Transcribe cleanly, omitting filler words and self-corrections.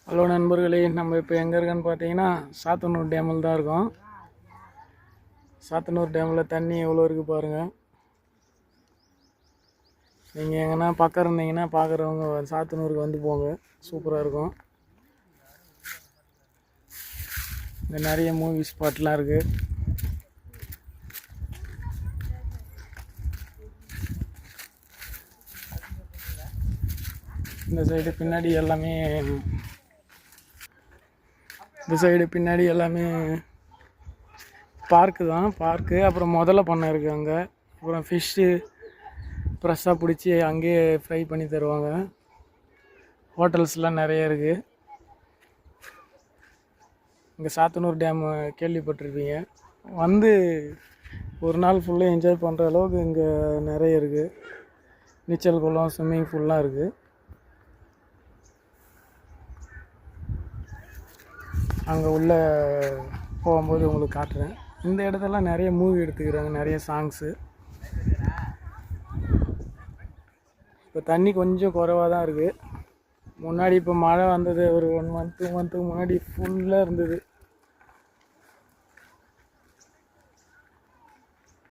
Hello நண்பர்களே, நம்ம இப்போ எங்கே இருக்கோன்னு பார்த்தீங்கன்னா சாத்தனூர் டேமில் தான் இருக்கோம். சாத்தனூர் டேமில் தண்ணி எவ்வளோ இருக்குது பாருங்கள். நீங்கள் எங்கன்னா பக்கம் இருந்தீங்கன்னா பார்க்குறவங்க சாத்தனூருக்கு வந்து போங்க, சூப்பராக இருக்கும். இங்கே நிறைய மூவி ஸ்பாட்லாம் இருக்குது. இந்த சைடு பின்னாடி எல்லாமே பார்க்கு தான். பார்க்கு அப்புறம் முதல்ல பண்ணை இருக்குது அங்கே. அப்புறம் ஃபிஷ்ஷு ஃப்ரெஷ்ஷாக பிடிச்சி அங்கேயே ஃப்ரை பண்ணி தருவாங்க. ஹோட்டல்ஸ்லாம் நிறைய இருக்குது. இங்கே சாத்தனூர் டேம் கேள்விப்பட்டிருப்பீங்க. வந்து ஒரு நாள் ஃபுல்லாக என்ஜாய் பண்ணுற அளவுக்கு இங்கே நிறைய இருக்குது. நீச்சல் குளம், ஸ்விம்மிங் பூல்லாம் இருக்குது. அங்கே உள்ளே போகும்போது உங்களுக்கு காட்டுறேன். இந்த இடத்தெல்லாம் நிறைய மூவி எடுத்துக்கிறாங்க, நிறைய சாங்ஸு. இப்போ தண்ணி கொஞ்சம் குறைவாக தான் இருக்குது. முன்னாடி இப்போ மழை வந்தது ஒரு 1 மந்த்துக்கு முன்னாடி ஃபுல்லாக இருந்தது.